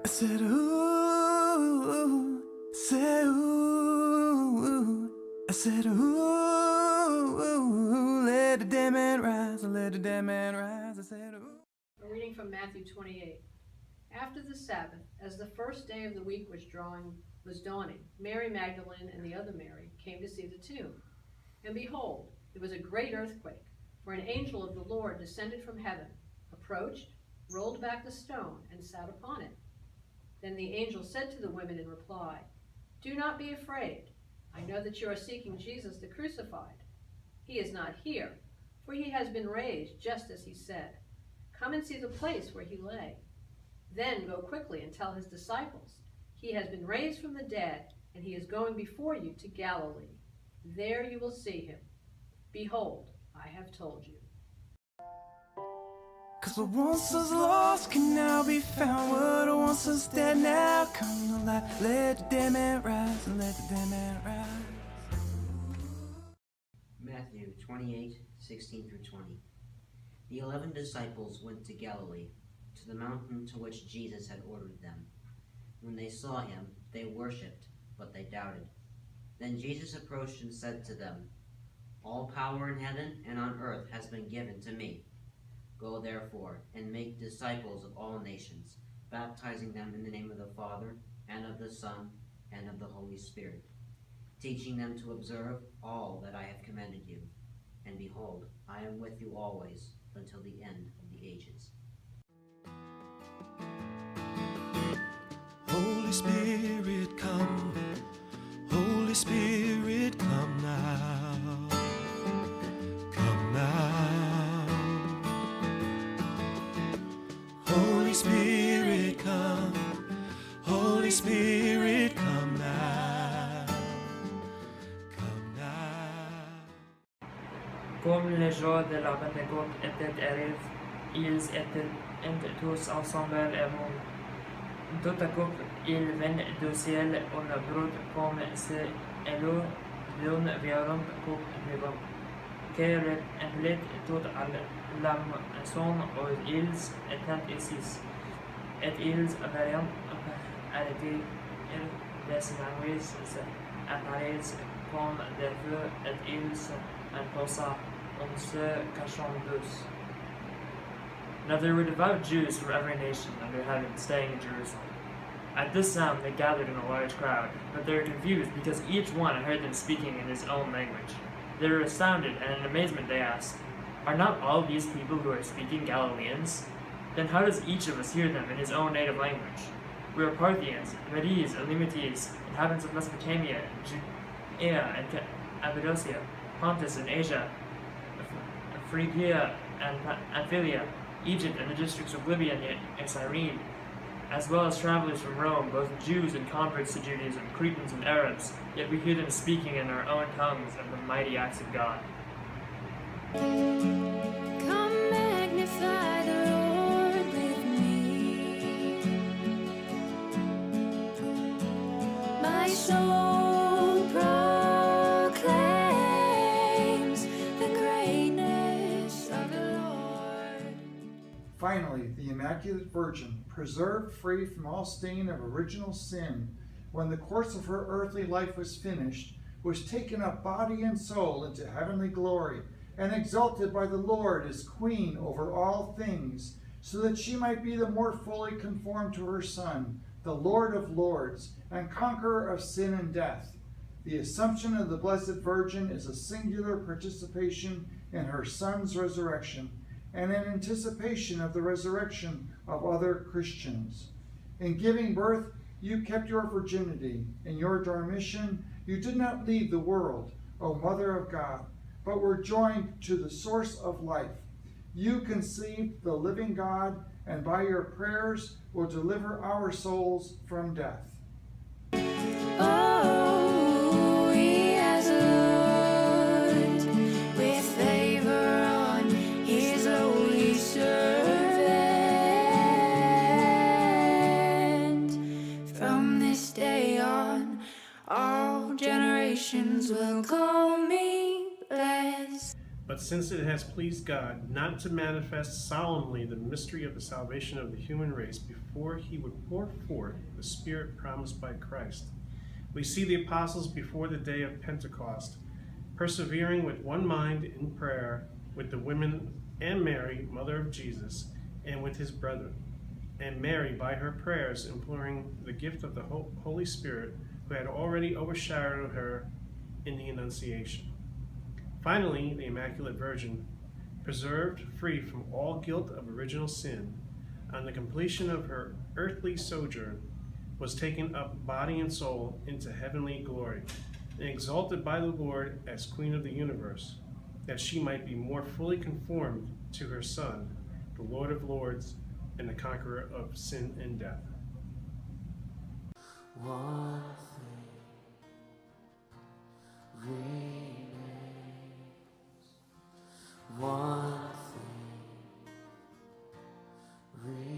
I said, ooh, say ooh. I said, ooh, let the dead man rise, let the dead man rise. I said, ooh. A reading from Matthew 28. After the Sabbath, as the first day of the week was dawning, Mary Magdalene and the other Mary came to see the tomb. And behold, it was a great earthquake, for an angel of the Lord descended from heaven, approached, rolled back the stone, and sat upon it. Then the angel said to the women in reply, "Do not be afraid. I know that you are seeking Jesus the crucified. He is not here, for he has been raised just as he said. Come and see the place where he lay. Then go quickly and tell his disciples, he has been raised from the dead, and he is going before you to Galilee. There you will see him. Behold, I have told you." 'Cause what once was lost can now be found. What once was dead now come to life. Let the dead man rise and let the dead man rise. Matthew 28:16-20. The 11 disciples went to Galilee, to the mountain to which Jesus had ordered them. When they saw him, they worshipped, but they doubted. Then Jesus approached and said to them, "All power in heaven and on earth has been given to me. Go therefore and make disciples of all nations, baptizing them in the name of the Father, and of the Son, and of the Holy Spirit, teaching them to observe all that I have commanded you. And behold, I am with you always until the end of the ages." Holy Spirit, come. Holy Spirit, come now. Come now. Holy Spirit, come. Holy Spirit, come now. Come now. Comme le jour de la Pentecôte était arrivé, ils étaient tous ensemble et tout à coup, il vint du ciel une brute comme si elle d'une violente coupe de vent, qui remplissait toute la maison où ils étaient assis. Et ils avaient arrêté des langues appareils comme des feux, et ils imposa en se cachant tous. Now there were devout Jews from every nation under heaven staying in Jerusalem. At this sound they gathered in a large crowd, but they were confused because each one heard them speaking in his own language. They were astounded, and in amazement they asked, "Are not all these people who are speaking Galileans? Then how does each of us hear them in his own native language? We are Parthians, Medes, Elamites, inhabitants of Mesopotamia, Judea and Cappadocia, Pontus and Asia, Phrygia and Pamphylia, Egypt and the districts of Libya and Cyrene, as well as travelers from Rome, both Jews and converts to Judaism, Cretans and Arabs, yet we hear them speaking in our own tongues of the mighty acts of God." Come magnify the Lord with me. My soul proclaims the greatness of the Lord. Finally, the Immaculate Virgin, preserved free from all stain of original sin, when the course of her earthly life was finished, was taken up body and soul into heavenly glory, and exalted by the Lord as Queen over all things, so that she might be the more fully conformed to her Son, the Lord of Lords, and conqueror of sin and death. The Assumption of the Blessed Virgin is a singular participation in her Son's resurrection, and an anticipation of the resurrection of other Christians. In giving birth, you kept your virginity. In your dormition, you did not leave the world, O Mother of God, but were joined to the source of life. You conceived the living God, and by your prayers will deliver our souls from death. Oh, he has looked with favor on his lowly servant. From this day on, all generations will call me blessed. But since it has pleased God not to manifest solemnly the mystery of the salvation of the human race before he would pour forth the Spirit promised by Christ, we see the apostles before the day of Pentecost, persevering with one mind in prayer with the women and Mary, mother of Jesus, and with his brethren, and Mary by her prayers imploring the gift of the Holy Spirit who had already overshadowed her in the Annunciation. Finally, the Immaculate Virgin, preserved free from all guilt of original sin, on the completion of her earthly sojourn, was taken up body and soul into heavenly glory, and exalted by the Lord as Queen of the universe, that she might be more fully conformed to her Son, the Lord of Lords, and the conqueror of sin and death. One thing remains. One thing remains.